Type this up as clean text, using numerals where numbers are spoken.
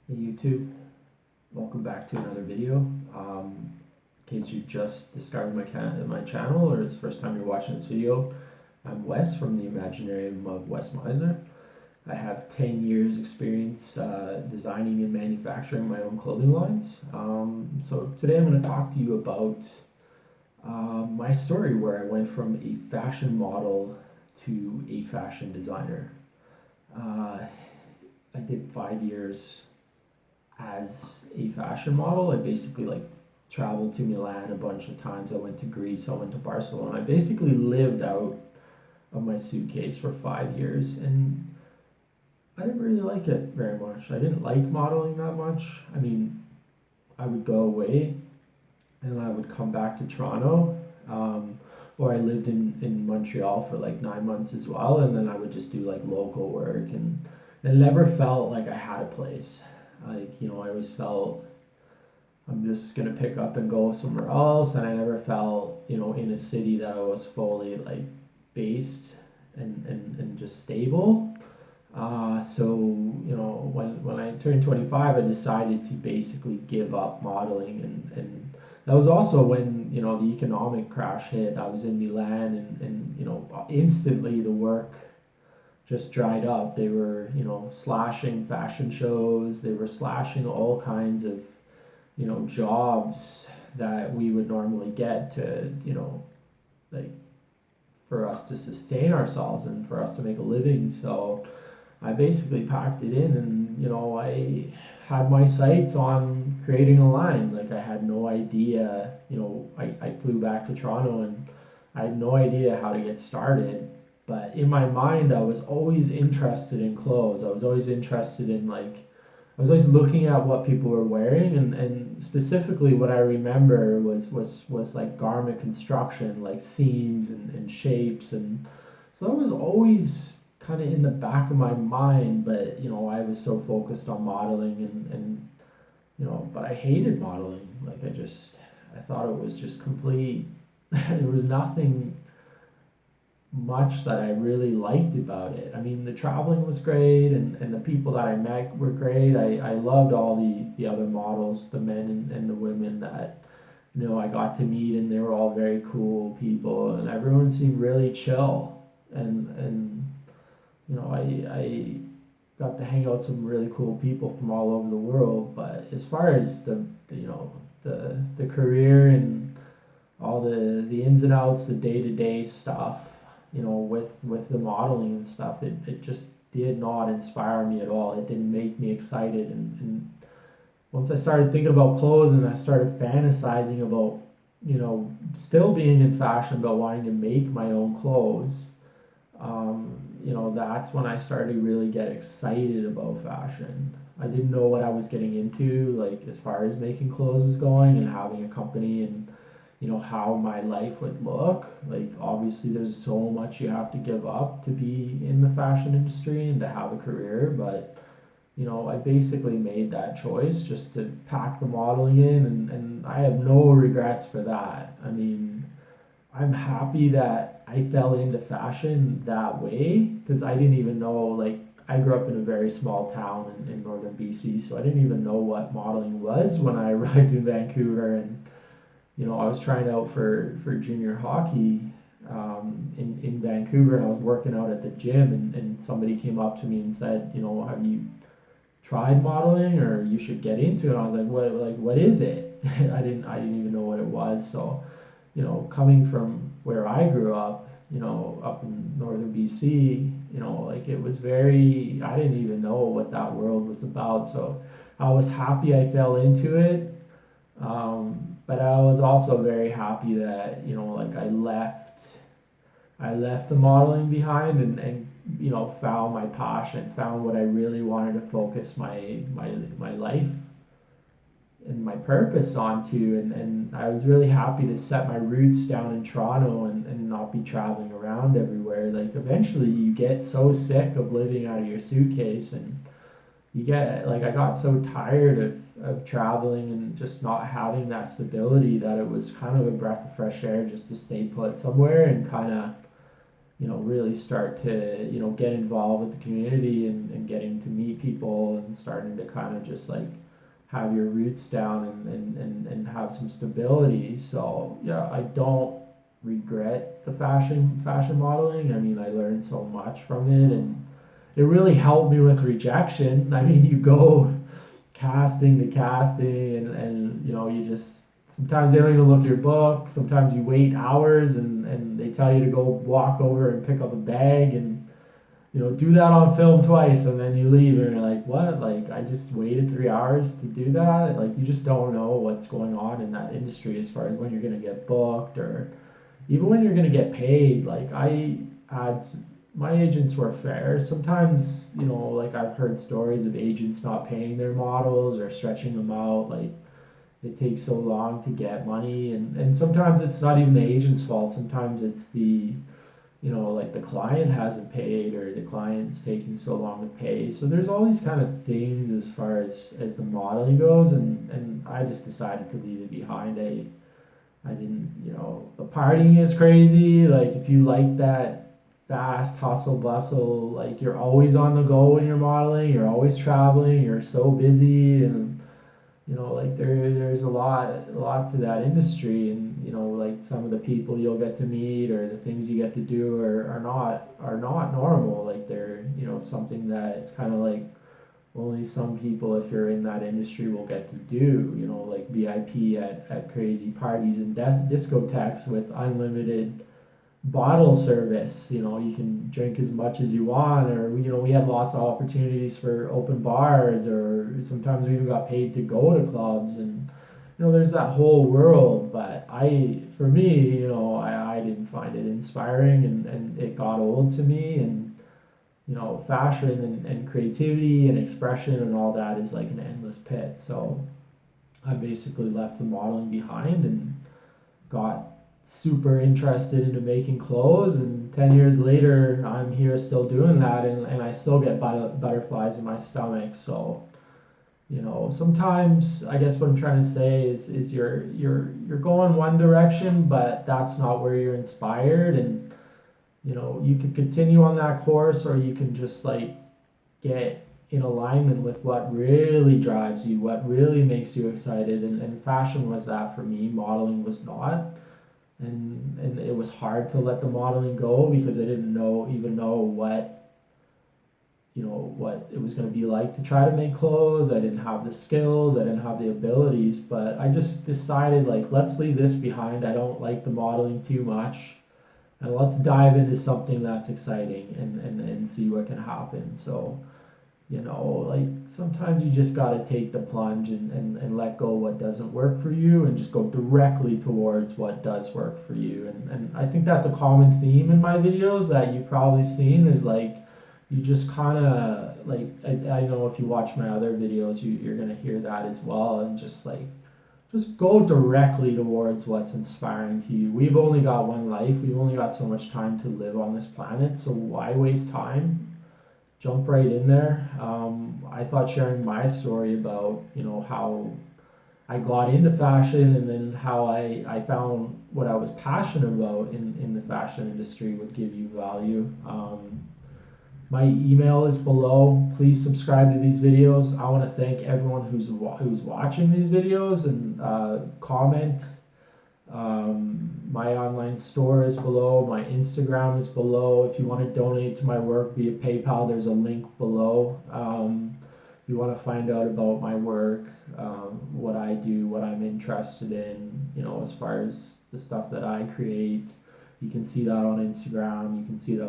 Hey YouTube, welcome back to another video. In case you just discovered my channel or it's the first time you're watching this video, I'm Wes from the Imaginarium of Wes MiSENER. I have 10 years experience designing and manufacturing my own clothing lines. So today I'm going to talk to you about my story where I went from a fashion model to a fashion designer. I did 5 years as a fashion model. I basically traveled to Milan a bunch of times. I went to Greece, I went to Barcelona. I basically lived out of my suitcase for 5 years, and I didn't really like it very much. I didn't like modeling that much. I mean, I would go away and I would come back to Toronto, or I lived in Montreal for like 9 months as well, and then I would just do like local work, and it never felt like I had a place. I always felt I'm just gonna pick up and go somewhere else, and I never felt, in a city that I was fully based and just stable. So when I turned 25, I decided to basically give up modeling, and that was also when the economic crash hit. I was in Milan, and instantly the work just dried up. They were, slashing fashion shows. They were slashing all kinds of, jobs that we would normally get to, like for us to sustain ourselves and for us to make a living. So I basically packed it in, and I had my sights on creating a line. Like I had no idea. I flew back to Toronto, and I had no idea how to get started. But in my mind, I was always interested in clothes. I was always interested in I was always looking at what people were wearing, and specifically what I remember was like garment construction, like seams and shapes, and so that was always kind of in the back of my mind. But I was so focused on modeling, and but I hated modeling. I thought it was just complete. There was nothing much that I really liked about it. I mean, the traveling was great, and the people that I met were great. I loved all the other models, the men and the women that I got to meet, and they were all very cool people, and everyone seemed really chill. And I got to hang out with some really cool people from all over the world. But as far as the career and all the ins and outs, the day-to-day stuff, with the modeling and stuff, it just did not inspire me at all. It didn't make me excited. And once I started thinking about clothes and I started fantasizing about, still being in fashion, but wanting to make my own clothes, that's when I started to really get excited about fashion. I didn't know what I was getting into, like as far as making clothes was going and having a company, and how my life would look. Like obviously there's so much you have to give up to be in the fashion industry and to have a career, but I basically made that choice just to pack the modeling in, and I have no regrets for that. I mean, I'm happy that I fell into fashion that way, because I didn't even know, like, I grew up in a very small town in northern BC, so I didn't even know what modeling was when I arrived in Vancouver. And I was trying out for junior hockey, in Vancouver, and I was working out at the gym, and somebody came up to me and said, have you tried modeling, or you should get into it? And I was what is it? I didn't even know what it was. So, coming from where I grew up, up in northern BC, it was very, I didn't even know what that world was about. So I was happy I fell into it. But I was also very happy that I left the modeling behind, and found my passion, found what I really wanted to focus my life and my purpose onto, and I was really happy to set my roots down in Toronto, and not be traveling around everywhere. Like eventually you get so sick of living out of your suitcase, and I got so tired of traveling and just not having that stability, that it was kind of a breath of fresh air just to stay put somewhere and kind of really start to, get involved with the community and getting to meet people and starting to kind of just like have your roots down and have some stability. So yeah, I don't regret the fashion modeling. I mean, I learned so much from it, and it really helped me with rejection. I mean, you go casting to casting, and you just sometimes they don't even look at your book. Sometimes you wait hours, and they tell you to go walk over and pick up a bag and do that on film twice, and then you leave and you're like, what? Like, I just waited 3 hours to do that? Like, you just don't know what's going on in that industry as far as when you're going to get booked or even when you're going to get paid. Like, had, my agents were fair. Sometimes, like, I've heard stories of agents not paying their models or stretching them out. Like, it takes so long to get money. And sometimes it's not even the agent's fault. Sometimes it's like the client hasn't paid or the client's taking so long to pay. So there's all these kind of things as far as the modeling goes, and I just decided to leave it behind. I didn't, the partying is crazy. Like, if you like that fast hustle bustle, like you're always on the go when you're modeling, you're always traveling, you're so busy, and like there's a lot to that industry, and like some of the people you'll get to meet or the things you get to do are not normal. Like, they're something that it's kind of like only some people, if you're in that industry, will get to do. Like VIP at crazy parties and discotheques with unlimited bottle service. You can drink as much as you want, or we had lots of opportunities for open bars, or sometimes we even got paid to go to clubs, and there's that whole world. But for me, I didn't find it inspiring, and it got old to me. And fashion and creativity and expression and all that is like an endless pit. So I basically left the modeling behind and got super interested into making clothes, and 10 years later I'm here still doing that, and I still get butterflies in my stomach. So sometimes I guess what I'm trying to say is you're going one direction, but that's not where you're inspired. And you can continue on that course, or you can just like get in alignment with what really drives you, what really makes you excited. And fashion was that for me, modeling was not. And it was hard to let the modeling go because I didn't even know what it was going to be like to try to make clothes. I didn't have the skills, I didn't have the abilities, but I just decided, like, let's leave this behind. I don't like the modeling too much, and let's dive into something that's exciting and see what can happen. So like, sometimes you just got to take the plunge and let go what doesn't work for you and just go directly towards what does work for you. And I think that's a common theme in my videos that you've probably seen, is like, you just kind of like, I know if you watch my other videos, you're going to hear that as well. And just go directly towards what's inspiring to you. We've only got one life. We've only got so much time to live on this planet. So why waste time? Jump right in there. I thought sharing my story about how I got into fashion, and then how I found what I was passionate about in the fashion industry would give you value. My email is below. Please subscribe to these videos. I want to thank everyone who's watching these videos, and comment. My online store is below. My Instagram is below. If you want to donate to my work via PayPal, there's a link below. If you want to find out about my work, what I do, what I'm interested in, as far as the stuff that I create, you can see that on Instagram. You can see that